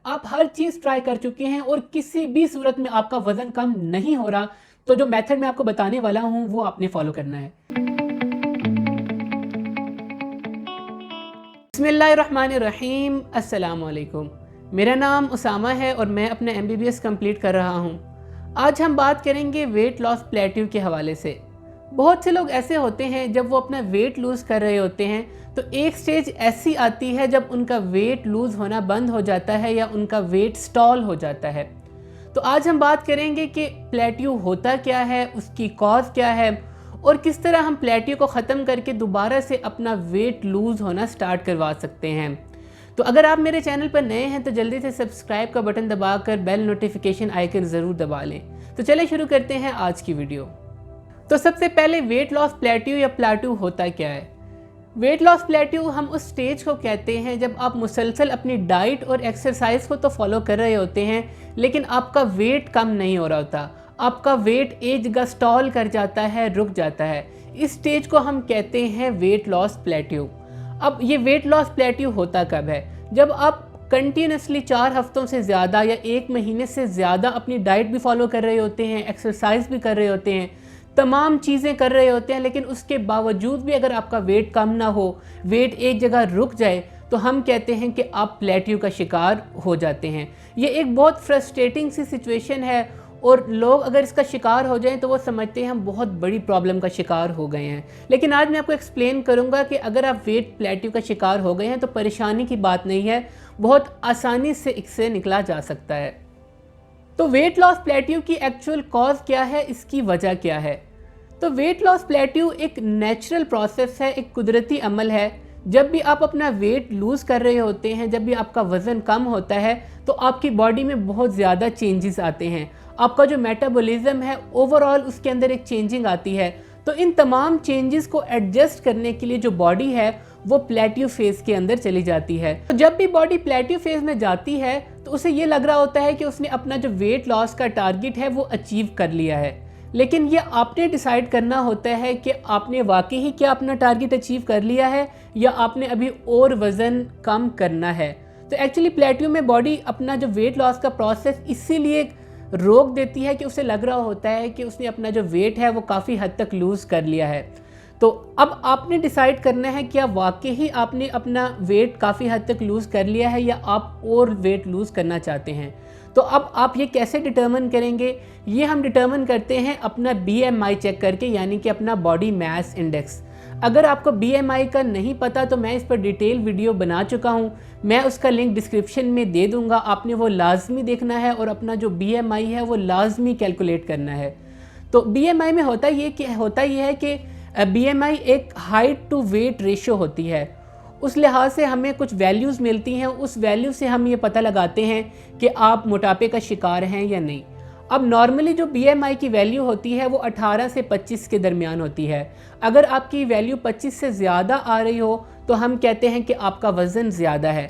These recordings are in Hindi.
आप हर चीज़ ट्राई कर चुके हैं और किसी भी सूरत में आपका वज़न कम नहीं हो रहा, तो जो मेथड मैं आपको बताने वाला हूँ वो आपने फॉलो करना है। बिस्मिल्लाहिर्रहमानिर्रहीम, अस्सलाम वालेकुम। मेरा नाम उसामा है और मैं अपना MBBS कंप्लीट कर रहा हूँ। आज हम बात करेंगे वेट लॉस प्लेट्यू के हवाले से। बहुत से लोग ऐसे होते हैं, जब वो अपना वेट लूज़ कर रहे होते हैं तो एक स्टेज ऐसी आती है जब उनका वेट लूज़ होना बंद हो जाता है या उनका वेट स्टॉल हो जाता है। तो आज हम बात करेंगे कि प्लेट्यू होता क्या है, उसकी कॉज क्या है और किस तरह हम प्लेट्यू को ख़त्म करके दोबारा से अपना वेट लूज़ होना स्टार्ट करवा सकते हैं। तो अगर आप मेरे चैनल पर नए हैं तो जल्दी से सब्सक्राइब का बटन दबाकर बेल नोटिफिकेशन आइकन ज़रूर दबा लें। तो चलिए शुरू करते हैं आज की वीडियो। तो सबसे पहले वेट लॉस प्लेट्यू या प्लेट्यू होता क्या है। वेट लॉस प्लेट्यू हम उस स्टेज को कहते हैं जब आप मुसलसल अपनी डाइट और एक्सरसाइज को तो फॉलो कर रहे होते हैं, लेकिन आपका वेट कम नहीं हो रहा होता। आपका वेट एक जगह स्टॉल कर जाता है, रुक जाता है। इस स्टेज को हम कहते हैं वेट लॉस प्लेट्यू। अब ये वेट लॉस प्लेट्यू होता कब है? जब आप कंटिन्यूसली 4 हफ्तों से ज़्यादा या 1 महीने से ज़्यादा अपनी डाइट भी फॉलो कर रहे होते हैं, एक्सरसाइज भी कर रहे होते हैं, तमाम चीज़ें कर रहे होते हैं, लेकिन उसके बावजूद भी अगर आपका वेट कम ना हो, वेट एक जगह रुक जाए, तो हम कहते हैं कि आप प्लेट्यू का शिकार हो जाते हैं। ये एक बहुत फ्रस्ट्रेटिंग सी सिचुएशन है और लोग अगर इसका शिकार हो जाएं तो वो समझते हैं हम बहुत बड़ी प्रॉब्लम का शिकार हो गए हैं। लेकिन आज मैं आपको एक्सप्लेन करूंगा कि अगर आप वेट प्लेट्यू का शिकार हो गए हैं तो परेशानी की बात नहीं है, बहुत आसानी से इससे निकला जा सकता है। तो वेट लॉस प्लेट्यू की एक्चुअल कॉज क्या है, इसकी वजह क्या है? तो वेट लॉस प्लेट्यू एक नेचुरल प्रोसेस है, एक कुदरती अमल है। जब भी आप अपना वेट लूज़ कर रहे होते हैं, जब भी आपका वज़न कम होता है, तो आपकी बॉडी में बहुत ज़्यादा चेंजेस आते हैं। आपका जो मेटाबॉलिज्म है ओवरऑल उसके अंदर एक चेंजिंग आती है। तो इन तमाम चेंजेस को एडजस्ट करने के लिए जो बॉडी है वो प्लेट्यू फेज़ के अंदर चली जाती है। तो जब भी बॉडी प्लेट्यू फेज़ में जाती है तो उसे ये लग रहा होता है कि उसने अपना जो वेट लॉस का टारगेट है वो अचीव कर लिया है। लेकिन ये आपने डिसाइड करना होता है कि आपने वाकई ही क्या अपना टारगेट अचीव कर लिया है या आपने अभी और वज़न कम करना है। तो एक्चुअली प्लेट्यू में बॉडी अपना जो वेट लॉस का प्रोसेस इसीलिए रोक देती है कि उसे लग रहा होता है कि उसने अपना जो वेट है वो काफ़ी हद तक लूज़ कर लिया है। तो अब आपने डिसाइड करना है कि वाकई ही आपने अपना वेट काफ़ी हद तक लूज़ कर लिया है या आप और वेट लूज़ करना चाहते हैं। तो अब आप ये कैसे डिटर्मिन करेंगे? ये हम डिटर्मिन करते हैं अपना BMI चेक करके, यानी कि अपना बॉडी मास इंडेक्स। अगर आपको BMI का नहीं पता तो मैं इस पर डिटेल वीडियो बना चुका हूँ, मैं उसका लिंक डिस्क्रिप्शन में दे दूँगा। आपने वो लाजमी देखना है और अपना जो BMI है वो लाजमी कैलकुलेट करना है। तो BMI में होता ये है कि BMI एक हाइट टू वेट रेशो होती है। उस लिहाज से हमें कुछ वैल्यूज़ मिलती हैं, उस वैल्यू से हम ये पता लगाते हैं कि आप मोटापे का शिकार हैं या नहीं। अब नॉर्मली जो BMI की वैल्यू होती है वो 18 से 25 के दरमियान होती है। अगर आपकी वैल्यू 25 से ज़्यादा आ रही हो तो हम कहते हैं कि आपका वज़न ज़्यादा है।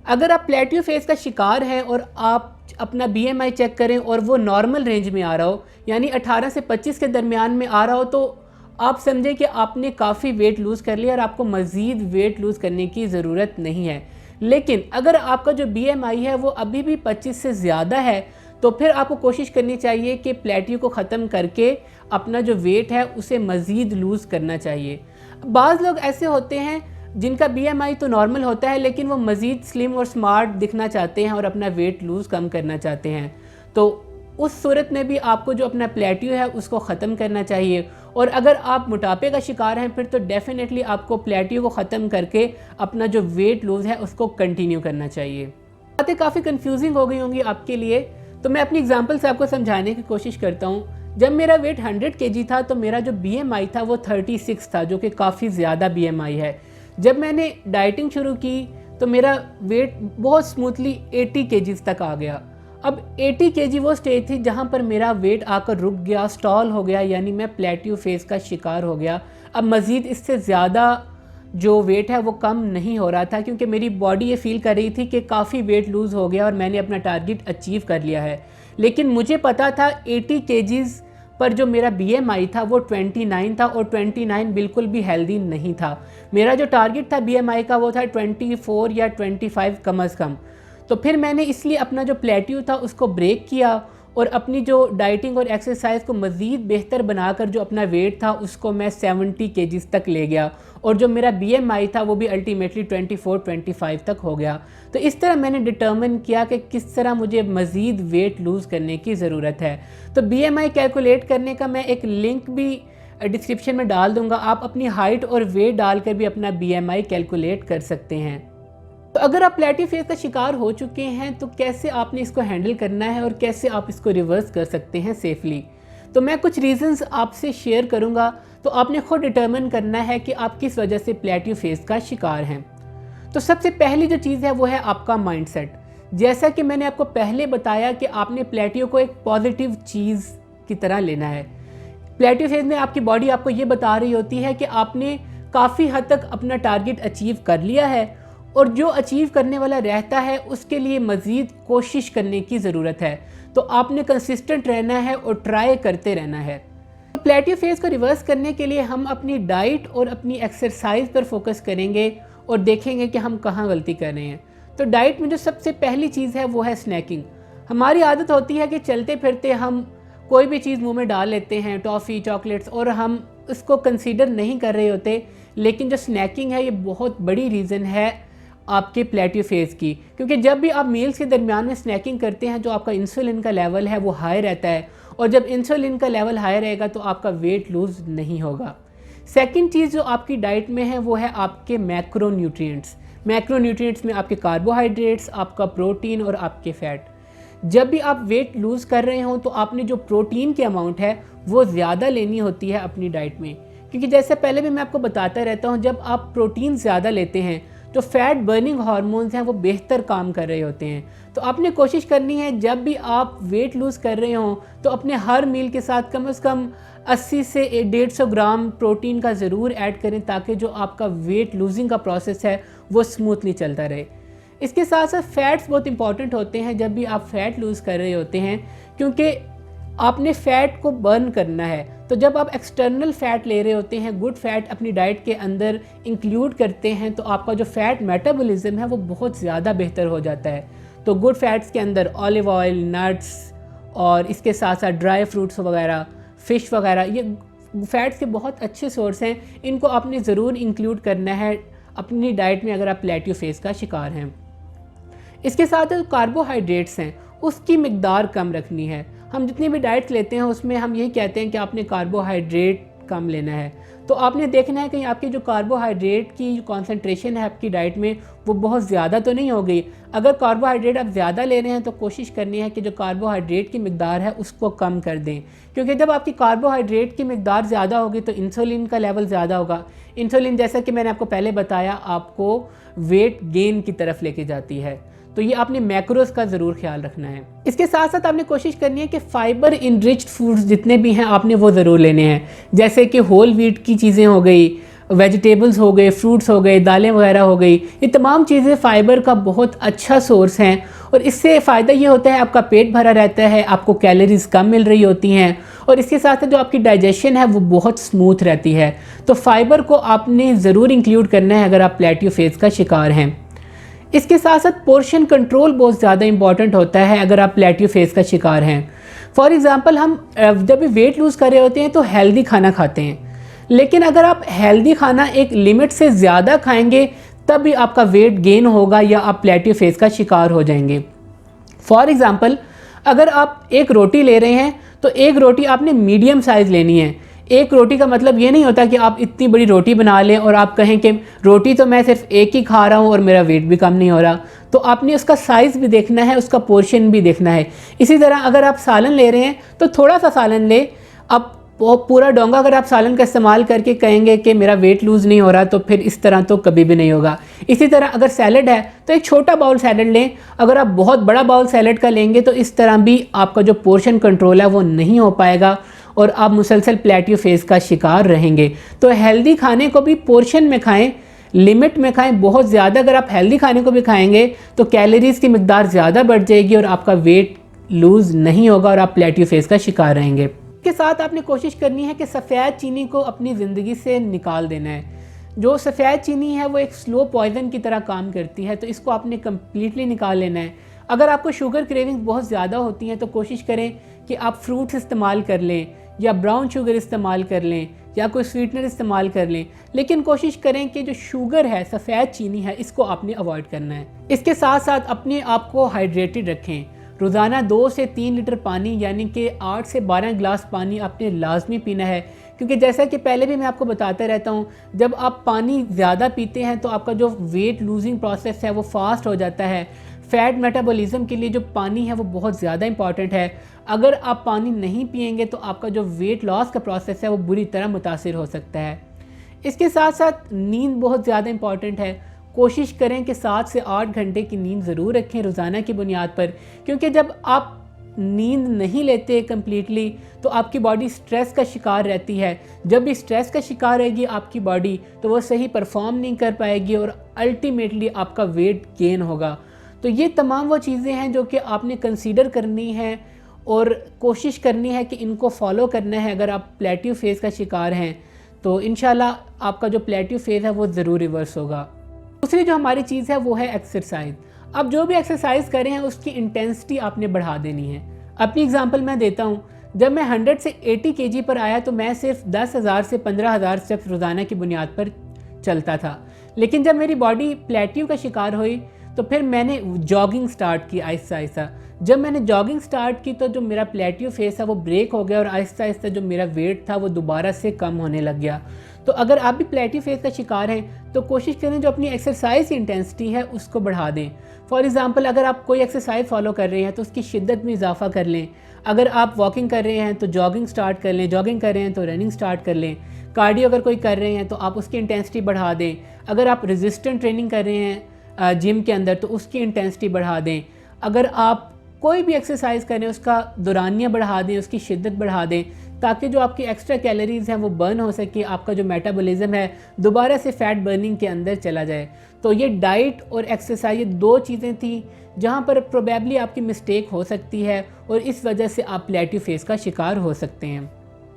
अगर आप प्लेट्यू फेज़ का शिकार हैं और आप अपना BMI चेक करें और वो नॉर्मल रेंज में आ रहा हो, यानी 18 से 25 के दरमियान में आ रहा हो, तो आप समझें कि आपने काफ़ी वेट लूज़ कर लिया और आपको मज़ीद वेट लूज़ करने की ज़रूरत नहीं है। लेकिन अगर आपका जो BMI है वो अभी भी 25 से ज़्यादा है तो फिर आपको कोशिश करनी चाहिए कि प्लेट्यू को ख़त्म करके अपना जो वेट है उसे मज़ीद लूज़ करना चाहिए। बाज़ लोग ऐसे होते हैं जिनका BMI तो नॉर्मल होता है लेकिन वो मज़ीद स्लिम और स्मार्ट दिखना चाहते हैं और अपना वेट लूज़ कम करना चाहते हैं। तो उस सूरत में भी आपको जो अपना प्लेट्यू है उसको ख़त्म करना चाहिए। और अगर आप मोटापे का शिकार हैं फिर तो डेफिनेटली आपको प्लेट्यू को ख़त्म करके अपना जो वेट लूज़ है उसको कंटिन्यू करना चाहिए। बातें काफ़ी कंफ्यूजिंग हो गई होंगी आपके लिए, तो मैं अपनी एग्जांपल से आपको समझाने की कोशिश करता हूँ। जब मेरा वेट 100 kg था तो मेरा जो BMI था वो 36 था, जो कि काफ़ी ज़्यादा BMI है। जब मैंने डाइटिंग शुरू की तो मेरा वेट बहुत स्मूथली 80 kg तक आ गया। अब 80 kg वो स्टेज थी जहाँ पर मेरा वेट आकर रुक गया, स्टॉल हो गया, यानी मैं प्लेट्यू फेज़ का शिकार हो गया। अब मज़ीद इससे ज़्यादा जो वेट है वो कम नहीं हो रहा था, क्योंकि मेरी बॉडी ये फील कर रही थी कि काफ़ी वेट लूज़ हो गया और मैंने अपना टारगेट अचीव कर लिया है। लेकिन मुझे पता था 80 kgs पर जो मेरा BMI था वो 29 था और 29 बिल्कुल भी हेल्दी नहीं था। मेरा जो टारगेट था BMI का वो था 24 या 25 कम अज़ कम। तो फिर मैंने इसलिए अपना जो प्लेट्यू था उसको ब्रेक किया और अपनी जो डाइटिंग और एक्सरसाइज को मज़ीद बेहतर बनाकर जो अपना वेट था उसको मैं 70 kgs तक ले गया और जो मेरा BMI था वो भी अल्टीमेटली 24-25 तक हो गया। तो इस तरह मैंने डिटर्मिन किया कि किस तरह मुझे मज़ीद वेट लूज़ करने की ज़रूरत है। तो BMI कैलकुलेट करने का मैं एक लिंक भी डिस्क्रिप्शन में डाल दूँगा, आप अपनी हाइट और वेट डालकर भी अपना BMI कैलकुलेट कर सकते हैं। तो अगर आप प्लेट्यू फेज का शिकार हो चुके हैं तो कैसे आपने इसको हैंडल करना है और कैसे आप इसको रिवर्स कर सकते हैं सेफली। तो मैं कुछ रीजंस आपसे शेयर करूंगा, तो आपने खुद डिटर्मिन करना है कि आप किस वजह से प्लेट्यू फेज का शिकार हैं। तो सबसे पहली जो चीज़ है वो है आपका माइंडसेट। जैसा कि मैंने आपको पहले बताया कि आपने प्लेट्यू को एक पॉजिटिव चीज़ की तरह लेना है। प्लेट्यू फेज में आपकी बॉडी आपको ये बता रही होती है कि आपने काफ़ी हद तक अपना टारगेट अचीव कर लिया है और जो अचीव करने वाला रहता है उसके लिए मज़ीद कोशिश करने की ज़रूरत है। तो आपने कंसिस्टेंट रहना है और ट्राई करते रहना है। तो प्लेट्यू फेज को रिवर्स करने के लिए हम अपनी डाइट और अपनी एक्सरसाइज पर फोकस करेंगे और देखेंगे कि हम कहाँ गलती कर रहे हैं। तो डाइट में जो सबसे पहली चीज़ है वो है स्नैकिंग। हमारी आदत होती है कि चलते फिरते हम कोई भी चीज़ मुंह में डाल लेते हैं, टॉफ़ी, चॉकलेट्स, और हम उसको कंसीडर नहीं कर रहे होते। लेकिन जो स्नैकिंग है ये बहुत बड़ी रीज़न है आपके प्लेट्यू फेज़ की, क्योंकि जब भी आप मील्स के दरमियान में स्नैकिंग करते हैं जो आपका इंसुलिन का लेवल है वो हाई रहता है, और जब इंसुलिन का लेवल हाई रहेगा तो आपका वेट लूज़ नहीं होगा। सेकंड चीज़ जो आपकी डाइट में है वो है आपके मैक्रोन्यूट्रिएंट्स। मैक्रोन्यूट्रिएंट्स में आपके कार्बोहाइड्रेट्स, आपका प्रोटीन और आपके फ़ैट। जब भी आप वेट लूज़ कर रहे हो तो आपने जो प्रोटीन की अमाउंट है वो ज़्यादा लेनी होती है अपनी डाइट में, क्योंकि जैसे पहले भी मैं आपको बताता रहता हूँ, जब आप प्रोटीन ज़्यादा लेते हैं तो फैट बर्निंग हार्मोन्स हैं वो बेहतर काम कर रहे होते हैं। तो आपने कोशिश करनी है जब भी आप वेट लूज़ कर रहे हों तो अपने हर मील के साथ कम से कम 80 से 150 ग्राम प्रोटीन का ज़रूर ऐड करें, ताकि जो आपका वेट लूजिंग का प्रोसेस है वो स्मूथली चलता रहे। इसके साथ साथ फ़ैट्स बहुत इंपॉर्टेंट होते हैं जब भी आप फ़ैट लूज़ कर रहे होते हैं, क्योंकि आपने फ़ैट को बर्न करना है। तो जब आप एक्सटर्नल फ़ैट ले रहे होते हैं, गुड फ़ैट अपनी डाइट के अंदर इंक्लूड करते हैं, तो आपका जो फ़ैट मेटाबॉलिज्म है वो बहुत ज़्यादा बेहतर हो जाता है। तो गुड फ़ैट्स के अंदर ऑलिव ऑयल, नट्स और इसके साथ साथ ड्राई फ्रूट्स वगैरह, फ़िश वगैरह, ये फ़ैट्स के बहुत अच्छे सोर्स हैं। इनको आपने ज़रूर इंक्लूड करना है अपनी डाइट में अगर आप प्लेट्यू फेज़ का शिकार हैं। इसके साथ जो कार्बोहाइड्रेट्स हैं उसकी मिकदार कम रखनी है। हम जितनी भी डाइट्स लेते हैं उसमें हम यही कहते हैं कि आपने कार्बोहाइड्रेट कम लेना है। तो आपने देखना है कि आपकी जो कार्बोहाइड्रेट की कॉन्सेंट्रेशन है आपकी डाइट में वो बहुत ज़्यादा तो नहीं हो गई। अगर कार्बोहाइड्रेट आप ज़्यादा ले रहे हैं तो कोशिश करनी है कि जो कार्बोहाइड्रेट की मिकदार है उसको कम कर दें, क्योंकि जब आपकी कार्बोहाइड्रेट की मिकदार ज़्यादा होगी तो इंसुलिन का लेवल ज़्यादा होगा। इंसुलिन, जैसा कि मैंने आपको पहले बताया, आपको वेट गेन की तरफ लेके जाती है। तो ये आपने मैक्रोस का ज़रूर ख्याल रखना है। इसके साथ साथ आपने कोशिश करनी है कि फाइबर इनरिच्ड फूड्स जितने भी हैं आपने वो ज़रूर लेने हैं, जैसे कि होल व्हीट की चीज़ें हो गई, वेजिटेबल्स हो गए, फ्रूट्स हो गए, दालें वगैरह हो गई। ये तमाम चीज़ें फ़ाइबर का बहुत अच्छा सोर्स हैं और इससे फ़ायदा ये होता है आपका पेट भरा रहता है, आपको कैलोरीज़ कम मिल रही होती हैं और इसके साथ जो आपकी डाइजेशन है वो बहुत स्मूथ रहती है। तो फाइबर को आपने ज़रूर इंक्लूड करना है अगर आप प्लेट्यू फेज़ का शिकार हैं। इसके साथ साथ पोर्शन कंट्रोल बहुत ज़्यादा इंपॉर्टेंट होता है अगर आप प्लेट्यू फेज़ का शिकार हैं। फॉर एग्ज़ाम्पल, हम जब भी वेट लूज़ कर रहे होते हैं तो हेल्दी खाना खाते हैं, लेकिन अगर आप हेल्दी खाना एक लिमिट से ज़्यादा खाएंगे तब भी आपका वेट गेन होगा या आप प्लेट्यू फेज़ का शिकार हो जाएंगे। फॉर एग्ज़ाम्पल, अगर आप एक रोटी ले रहे हैं तो एक रोटी आपने मीडियम साइज़ लेनी है। एक रोटी का मतलब ये नहीं होता कि आप इतनी बड़ी रोटी बना लें और आप कहें कि रोटी तो मैं सिर्फ एक ही खा रहा हूँ और मेरा वेट भी कम नहीं हो रहा। तो आपने उसका साइज़ भी देखना है, उसका पोर्शन भी देखना है। इसी तरह अगर आप सालन ले रहे हैं तो थोड़ा सा सालन ले। अब पूरा डोंगा अगर आप सालन का इस्तेमाल करके कहेंगे कि मेरा वेट लूज़ नहीं हो रहा तो फिर इस तरह तो कभी भी नहीं होगा। इसी तरह अगर सैलड है तो एक छोटा बाउल सैलड लें। अगर आप बहुत बड़ा बाउल सैलड का लेंगे तो इस तरह भी आपका जो पोर्शन कंट्रोल है वो नहीं हो पाएगा और आप मुसलसल प्लेट्यू फेज़ का शिकार रहेंगे। तो हेल्दी खाने को भी पोर्शन में खाएं, लिमिट में खाएं। बहुत ज़्यादा अगर आप हेल्दी खाने को भी खाएंगे तो कैलोरीज़ की मिकदार ज़्यादा बढ़ जाएगी और आपका वेट लूज़ नहीं होगा और आप प्लेट्यू फेज़ का शिकार रहेंगे। इसके साथ आपने कोशिश करनी है कि सफ़ेद चीनी को अपनी ज़िंदगी से निकाल देना है। जो सफ़ेद चीनी है वो एक स्लो पॉइज़न की तरह काम करती है, तो इसको आपने कम्प्लीटली निकाल लेना है। अगर आपको शुगर क्रेविंग बहुत ज़्यादा होती हैं तो कोशिश करें कि आप फ्रूट्स इस्तेमाल कर लें या ब्राउन शुगर इस्तेमाल कर लें या कोई स्वीटनर इस्तेमाल कर लें, लेकिन कोशिश करें कि जो शुगर है, सफ़ेद चीनी है, इसको आपने अवॉइड करना है। इसके साथ साथ अपने आप को हाइड्रेटेड रखें। रोज़ाना 2 से 3 लीटर पानी यानी कि 8 से 12 गिलास पानी आपने लाजमी पीना है, क्योंकि जैसा कि पहले भी मैं आपको बताता रहता हूँ, जब आप पानी ज़्यादा पीते हैं तो आपका जो वेट लूजिंग प्रोसेस है वो फास्ट हो जाता है। फ़ैट मेटाबॉलिज्म के लिए जो पानी है वो बहुत ज़्यादा इंपॉर्टेंट है। अगर आप पानी नहीं पिएंगे तो आपका जो वेट लॉस का प्रोसेस है वो बुरी तरह मुतासिर हो सकता है। इसके साथ साथ नींद बहुत ज़्यादा इंपॉर्टेंट है। कोशिश करें कि 7 से 8 घंटे की नींद ज़रूर रखें रोज़ाना की बुनियाद पर, क्योंकि जब आप नींद नहीं लेते कम्प्लीटली तो आपकी बॉडी स्ट्रेस का शिकार रहती है। जब भी स्ट्रेस का शिकार रहेगी आपकी बॉडी तो वो सही परफॉर्म नहीं कर पाएगी और अल्टीमेटली आपका वेट गेन होगा। तो ये तमाम वो चीज़ें हैं जो कि आपने कंसीडर करनी है और कोशिश करनी है कि इनको फॉलो करना है। अगर आप प्लेटिव फेज़ का शिकार हैं तो इंशाल्लाह आपका जो प्लेटिव फेज़ है वो ज़रूर रिवर्स होगा। दूसरी जो हमारी चीज़ है वो है एक्सरसाइज। अब जो भी एक्सरसाइज कर रहे हैं उसकी इंटेंसिटी आपने बढ़ा देनी है। अपनी एग्जांपल मैं देता हूँ, जब मैं 100 से 80 kg पर आया तो मैं सिर्फ 10,000 से 15,000 स्टेप्स रोज़ाना की बुनियाद पर चलता था, लेकिन जब मेरी बॉडी प्लेटिव का शिकार हुई तो फिर मैंने जॉगिंग स्टार्ट की आहिस्ता आहिस्ता। जब मैंने जॉगिंग स्टार्ट की तो जो मेरा प्लेटिव फेस था वो ब्रेक हो गया और आहिस्ता आहिस्ता जो मेरा वेट था वो दोबारा से कम होने लग गया। तो अगर आप भी प्लेटिव फेस का शिकार हैं तो कोशिश करें जो अपनी एक्सरसाइज की इंटेंसिटी है उसको बढ़ा दें। फॉर एग्ज़ाम्पल, अगर आप कोई एक्सरसाइज फॉलो कर रहे हैं तो उसकी शिद्दत में इजाफा कर लें। अगर आप वॉकिंग कर रहे हैं तो जॉगिंग स्टार्ट कर लें, जॉगिंग कर रहे हैं तो रनिंग स्टार्ट कर लें। कार्डियो अगर कोई कर रहे हैं तो आप उसकी इंटेंसिटी बढ़ा दें। अगर आप रेजिस्टेंट ट्रेनिंग कर रहे हैं जिम के अंदर तो उसकी इंटेंसिटी बढ़ा दें। अगर आप कोई भी एक्सरसाइज करें उसका दौरानिया बढ़ा दें, उसकी शिद्दत बढ़ा दें, ताकि जो आपकी एक्स्ट्रा कैलोरीज़ हैं वो बर्न हो सके, आपका जो मेटाबॉलिज्म है दोबारा से फ़ैट बर्निंग के अंदर चला जाए। तो ये डाइट और एक्सरसाइज, ये 2 चीज़ें थी जहाँ पर प्रोबेबली आपकी मिस्टेक हो सकती है और इस वजह से आप प्लेटिव फेस का शिकार हो सकते हैं।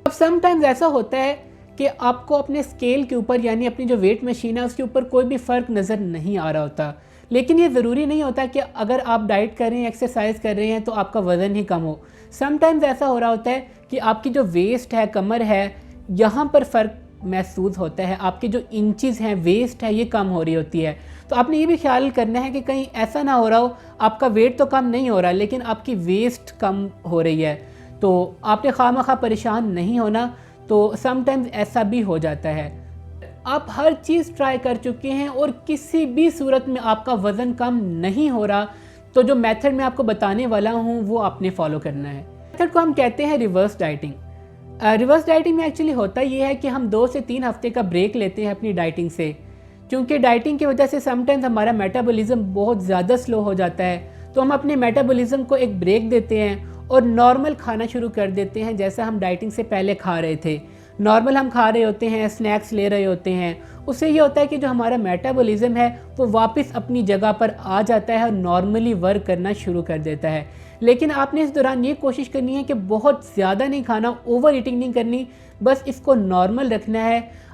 अब समटाइम्स ऐसा होता है कि आपको अपने स्केल के ऊपर यानी अपनी जो वेट मशीन है उसके ऊपर कोई भी फ़र्क नज़र नहीं आ रहा होता, लेकिन ये ज़रूरी नहीं होता कि अगर आप डाइट कर रहे हैं, एक्सरसाइज कर रहे हैं तो आपका वज़न ही कम हो। समटाइम्स ऐसा हो रहा होता है कि आपकी जो वेस्ट है, कमर है, यहाँ पर फ़र्क महसूस होता है, आपके जो इंचज़ हैं, वेस्ट है, ये कम हो रही होती है। तो आपने ये भी ख्याल करना है कि कहीं ऐसा ना हो रहा हो आपका वेट तो कम नहीं हो रहा लेकिन आपकी वेस्ट कम हो रही है। तो आपने खामखा परेशान नहीं होना। तो समटाइम्स ऐसा भी हो जाता है। आप हर चीज़ ट्राई कर चुके हैं और किसी भी सूरत में आपका वज़न कम नहीं हो रहा, तो जो मेथड मैं आपको बताने वाला हूँ वो आपने फॉलो करना है। मेथड को हम कहते हैं रिवर्स डाइटिंग। रिवर्स डाइटिंग में एक्चुअली होता ये है कि हम 2 से 3 हफ्ते का ब्रेक लेते हैं अपनी डाइटिंग से, क्योंकि डाइटिंग की वजह से समटाइम्स हमारा मेटाबॉलिज्म बहुत ज़्यादा स्लो हो जाता है। तो हम अपने मेटाबॉलिज्म को एक ब्रेक देते हैं और नॉर्मल खाना शुरू कर देते हैं जैसा हम डाइटिंग से पहले खा रहे थे। नॉर्मल हम खा रहे होते हैं, स्नैक्स ले रहे होते हैं। उससे ये होता है कि जो हमारा मेटाबॉलिज्म है वो वापस अपनी जगह पर आ जाता है और नॉर्मली वर्क करना शुरू कर देता है। लेकिन आपने इस दौरान ये कोशिश करनी है कि बहुत ज़्यादा नहीं खाना, ओवर ईटिंग नहीं करनी, बस इसको नॉर्मल रखना है।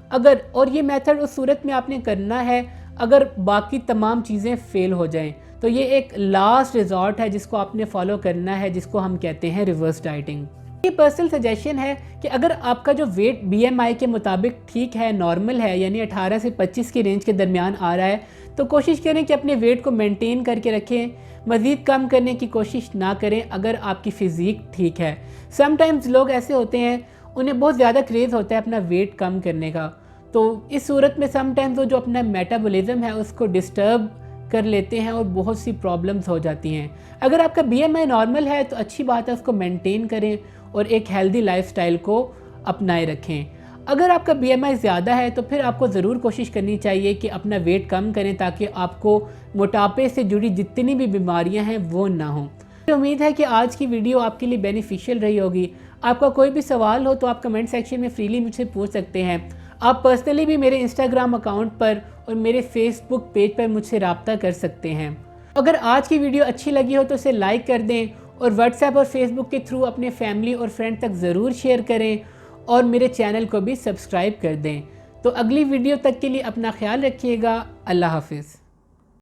और ये मेथड उस सूरत में आपने करना है अगर बाकी तमाम चीज़ें फ़ेल हो जाएं। तो ये एक लास्ट रिजॉर्ट है जिसको आपने फॉलो करना है, जिसको हम कहते हैं रिवर्स डाइटिंग। ये पर्सनल सजेशन है कि अगर आपका जो वेट BMI के मुताबिक ठीक है, नॉर्मल है, यानी 18 से 25 की रेंज के दरमियान आ रहा है, तो कोशिश करें कि अपने वेट को मेंटेन करके रखें। मज़ीद कम करने की कोशिश ना करें अगर आपकी फ़िज़ीक ठीक है। समटाइम्स लोग ऐसे होते हैं उन्हें बहुत ज़्यादा क्रेज़ होता है अपना वेट कम करने का, तो इस सूरत में समटाइम्स वो जो अपना मेटाबॉलिज्म है उसको डिस्टर्ब कर लेते हैं और बहुत सी प्रॉब्लम्स हो जाती हैं। अगर आपका BMI नॉर्मल है तो अच्छी बात है, उसको मेंटेन करें और एक हेल्दी लाइफस्टाइल को अपनाए रखें। अगर आपका BMI ज़्यादा है तो फिर आपको ज़रूर कोशिश करनी चाहिए कि अपना वेट कम करें ताकि आपको मोटापे से जुड़ी जितनी भी बीमारियां हैं वो ना हों। मुझे उम्मीद है कि आज की वीडियो आपके लिए बेनिफिशियल रही होगी। आपका कोई भी सवाल हो तो आप कमेंट सेक्शन में फ्रीली मुझसे पूछ सकते हैं। आप पर्सनली भी मेरे इंस्टाग्राम अकाउंट पर और मेरे फेसबुक पेज पर मुझसे रब्ता कर सकते हैं। अगर आज की वीडियो अच्छी लगी हो तो उसे लाइक कर दें और व्हाट्सएप और फेसबुक के थ्रू अपने फैमिली और फ्रेंड तक ज़रूर शेयर करें और मेरे चैनल को भी सब्सक्राइब कर दें तो अगली वीडियो तक के लिए अपना ख्याल रखिएगा। अल्लाह हाफिज़।